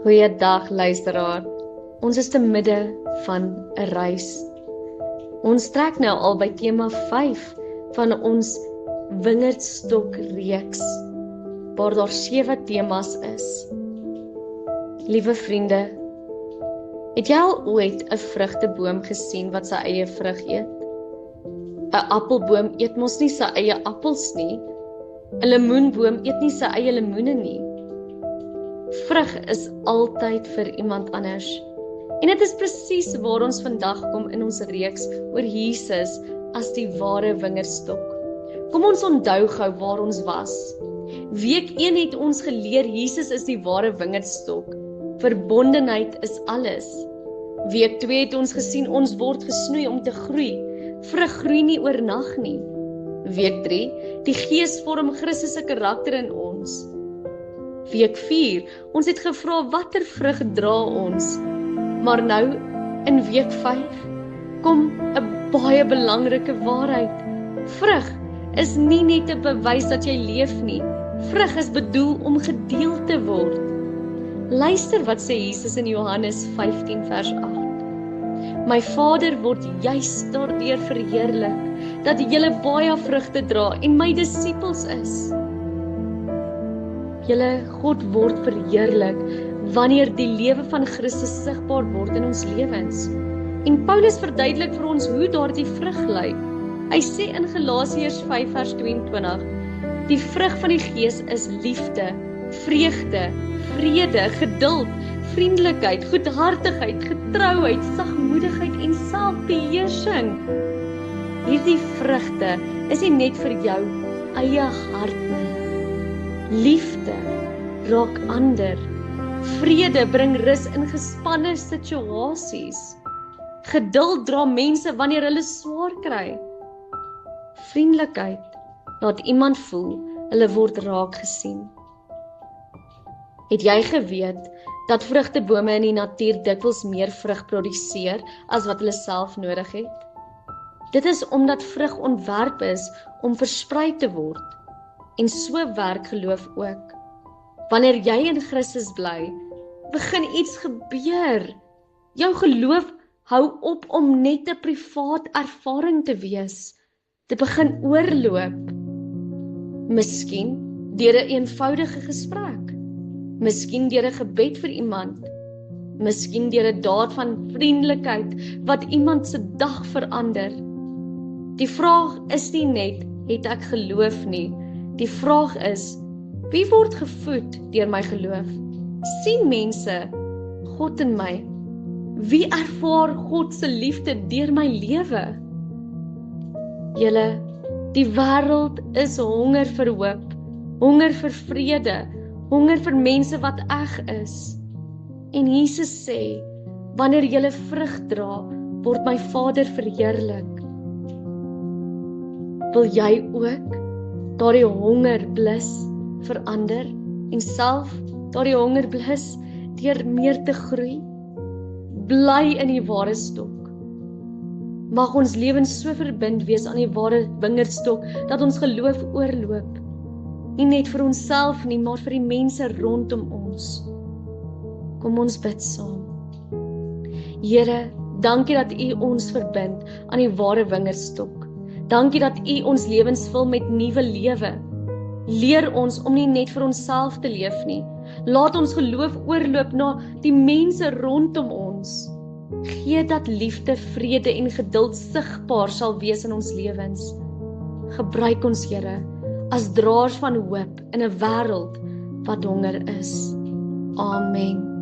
Goeiedag luisteraar. Ons is te midde van 'n reis. Ons trek nou al by tema 5 van ons Wingerdstok reeks, waar daar 7 temas is. Liewe vriende, het jy al ooit 'n vrugteboom gesien wat sy eie vrug eet? 'n Appelboom eet mos nie sy eie appels nie. 'n Lemoenboom eet nie sy eie lemoene nie. Vrug is altyd vir iemand anders. En dit is presies waar ons vandag kom in ons reeks oor Jesus as die ware wingerdstok. Kom ons onthou gou waar ons was. Week 1 het ons geleer Jesus is die ware wingerdstok. Verbondenheid is alles. Week 2 het ons gesien ons word gesnoei om te groei. Vrug groei nie oornag nie. Week 3, die Gees vorm Christus se karakter in ons. Week 4, ons het gevra watter vrug dra ons. Maar nou, in week 5, kom 'n baie belangrike waarheid. Vrug is nie net 'n bewys dat jy leef nie. Vrug is bedoel om gedeel te word. Luister wat sê Jesus in Johannes 15 vers 8. My Vader word juis daardeur verheerlik, dat julle baie vrugte dra en my disippels is. God word verheerlik wanneer die lewe van Christus sigbaar word in ons lewens. En Paulus verduidelik vir ons hoe daardie vrug lyk. Hy sê in Galasiërs 5 vers 22, die vrug van die Gees is liefde, vreugde, vrede, geduld, vriendelikheid, goedhartigheid, getrouheid, sagmoedigheid en selfbeheersing. Hierdie vrugte is nie net vir jou eie hart nie. Liefde raak ander. Vrede bring rus in gespanne situasies. Geduld dra mense wanneer hulle swaar kry. Vriendelikheid laat iemand voel hulle word raak gesien. Het jy geweet dat vrugtebome in die natuur dikwels meer vrug produseer as wat hulle self nodig het? Dit is omdat vrug ontwerp is om versprei te word. En so werk geloof ook. Wanneer jy in Christus bly, begin iets gebeur. Jou geloof hou op om net 'n privaat ervaring te wees. Dit begin oorloop. Miskien deur 'n eenvoudige gesprek. Miskien deur 'n gebed vir iemand. Miskien deur 'n daad van vriendelikheid wat iemand se dag verander. Die vraag is nie net, het ek geloof nie. Die vraag is, wie word gevoed deur my geloof? Sien mense God in my? Wie ervaar God se liefde deur my lewe? Die wêreld is honger vir hoop, honger vir vrede, honger vir mense wat eg is. En Jesus sê, wanneer julle vrug dra, word my Vader verheerlik. Wil jy ook daardie honger blus verander en self daardie honger blus deur meer te groei? Bly in die ware stok. Mag ons lewens so verbind wees aan die ware wingerdstok dat ons geloof oorloop. Nie net vir onsself nie, maar vir die mense rondom ons. Kom ons bid saam. Here, dankie dat U ons verbind aan die ware wingerdstok. Dankie dat U ons lewens vul met nuwe lewe. Leer ons om nie net vir onsself te leef nie. Laat ons geloof oorloop na die mense rondom ons. Gee dat liefde, vrede en geduld sigbaar sal wees in ons lewens. Gebruik ons, Here, as draers van hoop in 'n wêreld wat honger is. Amen.